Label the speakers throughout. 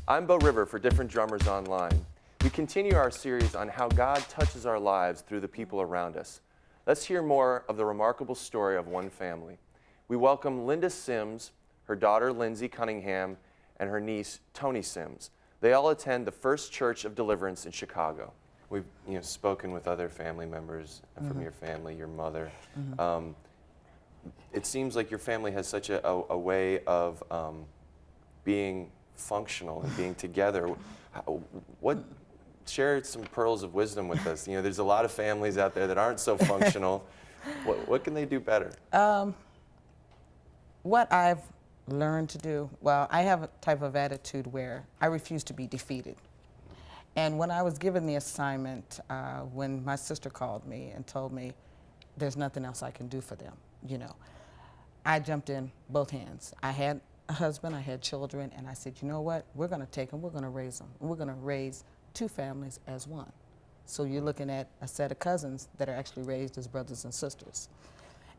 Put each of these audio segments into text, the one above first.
Speaker 1: I'm Bo River for Different Drummers Online. We continue our series on how God touches our lives through the people around us. Let's hear more of the remarkable story of one family. We welcome Linda Sims, her daughter Lindsay Cunningham, and her niece Tony Sims. They all attend the First Church of Deliverance in Chicago. We've spoken with other family members from your family, your mother. It seems like your family has such a way of being functional and being together. Share some pearls of wisdom with us. There's a lot of families out there that aren't so functional. What can they do better?
Speaker 2: What I've learned to do, well, I have a type of attitude where I refuse to be defeated. And when I was given the assignment, when my sister called me and told me there's nothing else I can do for them, I jumped in both hands. I had a husband, I had children, and I said, you know what, we're going to take them, we're going to raise them. We're going to raise two families as one. So you're looking at a set of cousins that are actually raised as brothers and sisters.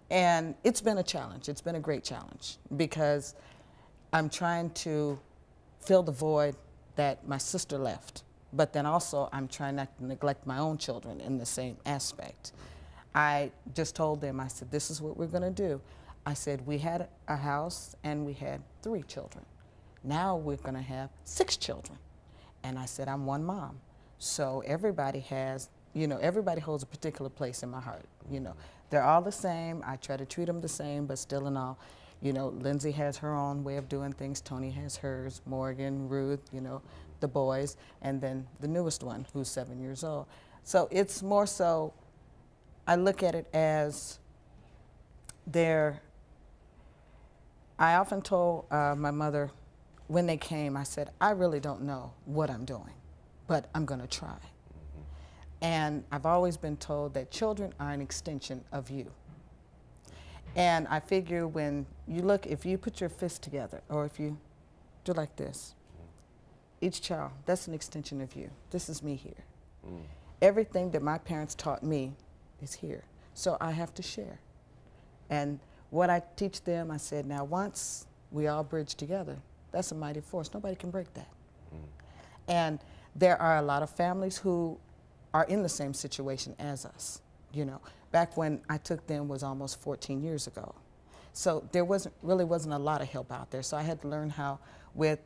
Speaker 2: And it's been a challenge. It's been a great challenge because I'm trying to fill the void that my sister left. But then also I'm trying not to neglect my own children in the same aspect. I just told them, I said, this is what we're going to do. I said, we had a house and we had 3 children. Now we're going to have 6 children. And I said, I'm one mom. So everybody has, everybody holds a particular place in my heart. They're all the same. I try to treat them the same, but still in all, Lindsay has her own way of doing things. Tony has hers, Morgan, Ruth, the boys, and then the newest one who's 7 years old. So it's more so, I look at it as I often told my mother when they came, I said, I really don't know what I'm doing, but I'm going to try. And I've always been told that children are an extension of you. And I figure when you look, if you put your fist together, or if you do like this, each child, that's an extension of you. This is me here. Everything that my parents taught me is here. So I have to share. And what I teach them, I said, now once we all bridge together, that's a mighty force. Nobody can break that. And there are a lot of families who are in the same situation as us. Back when I took them was almost 14 years ago. So there really wasn't a lot of help out there. So I had to learn how with,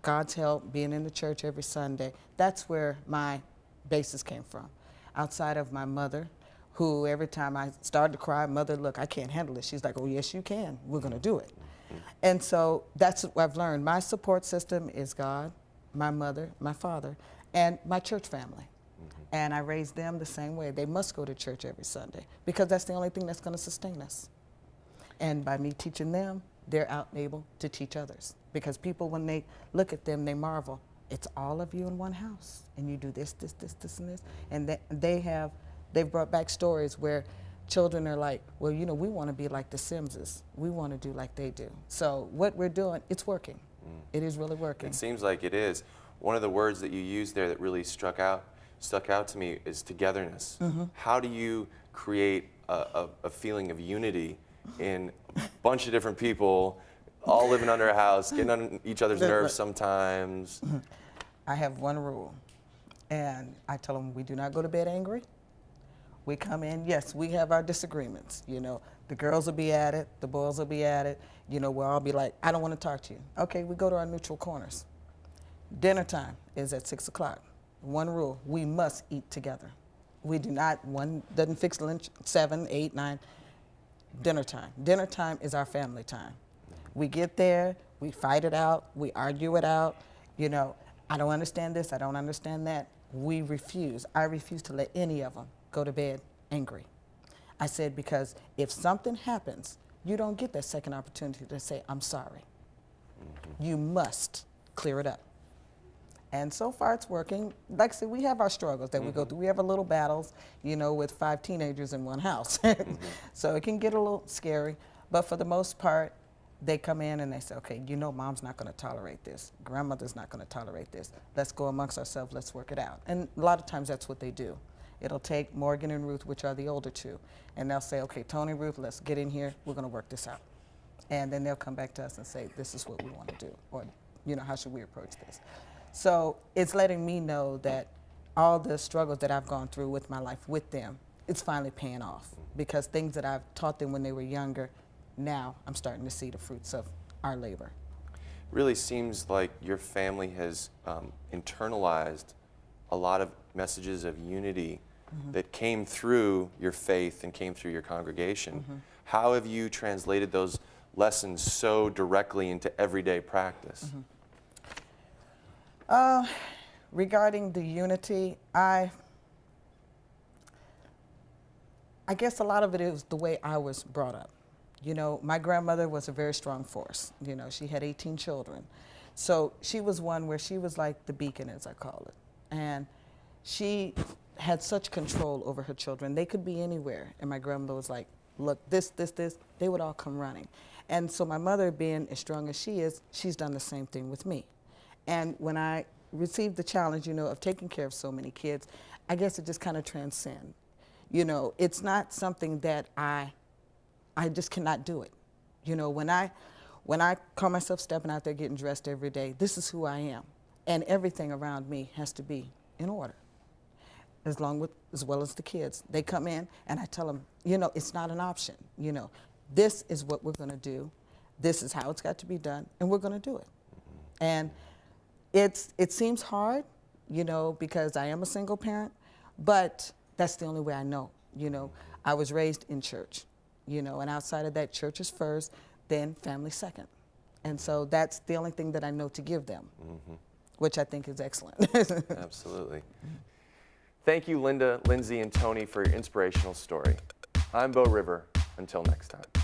Speaker 2: God's help, being in the church every Sunday, that's where my basis came from. Outside of my mother, who every time I started to cry, mother, look, I can't handle it. She's like, oh, yes, you can. We're going to do it. And so that's what I've learned. My support system is God, my mother, my father, and my church family. And I raised them the same way. They must go to church every Sunday because that's the only thing that's going to sustain us. And by me teaching them, they're out able to teach others. Because people, when they look at them, they marvel. It's all of you in one house. And you do this, this, this, this, and this. And they've brought back stories where children are like, well, we want to be like the Simses. We want to do like they do. So what we're doing, it's working. It is really working.
Speaker 1: It seems like it is. One of the words that you used there that really stuck out to me is togetherness. How do you create a feeling of unity in a bunch of different people, all living under a house, getting on each other's nerves sometimes?
Speaker 2: I have one rule, and I tell them we do not go to bed angry. We come in, yes, we have our disagreements. The girls will be at it, the boys will be at it. We'll all be like, I don't want to talk to you. Okay, we go to our neutral corners. Dinner time is at 6 o'clock. One rule, we must eat together. We do not, one doesn't fix lunch, 7, 8, 9, dinner time. Dinner time is our family time. We get there, we fight it out, we argue it out. I don't understand this, I don't understand that. We refuse. I refuse to let any of them go to bed angry. I said, because if something happens, you don't get that second opportunity to say, I'm sorry. You must clear it up. And so far it's working. Like I said, we have our struggles that we go through. We have our little battles, with 5 teenagers in one house. So it can get a little scary. But for the most part, they come in and they say, okay, mom's not going to tolerate this. Grandmother's not going to tolerate this. Let's go amongst ourselves. Let's work it out. And a lot of times that's what they do. It'll take Morgan and Ruth, which are the older 2, and they'll say, okay, Tony, Ruth, let's get in here. We're going to work this out. And then they'll come back to us and say, this is what we want to do. Or how should we approach this? So it's letting me know that all the struggles that I've gone through with my life with them, it's finally paying off, because things that I've taught them when they were younger, now I'm starting to see the fruits of our labor.
Speaker 1: Really seems like your family has internalized a lot of messages of unity that came through your faith and came through your congregation. How have you translated those lessons so directly into everyday practice?
Speaker 2: Regarding the unity, I guess a lot of it is the way I was brought up. My grandmother was a very strong force. She had 18 children. So she was one where she was like the beacon, as I call it. And she had such control over her children. They could be anywhere. And my grandmother was like, look, this, they would all come running. And so my mother, being as strong as she is, she's done the same thing with me. And when I received the challenge, of taking care of so many kids, I guess it just kind of transcends. It's not something that I just cannot do it. When I call myself stepping out there getting dressed every day, this is who I am. And everything around me has to be in order, as well as the kids. They come in and I tell them, it's not an option. This is what we're going to do. This is how it's got to be done, and we're going to do it. And it seems hard, because I am a single parent, but that's the only way I know. I was raised in church, and outside of that, church is first, then family second. And so that's the only thing that I know to give them, which I think is excellent.
Speaker 1: Absolutely. Thank you, Linda, Lindsay, and Tony, for your inspirational story. I'm Bo River. Until next time.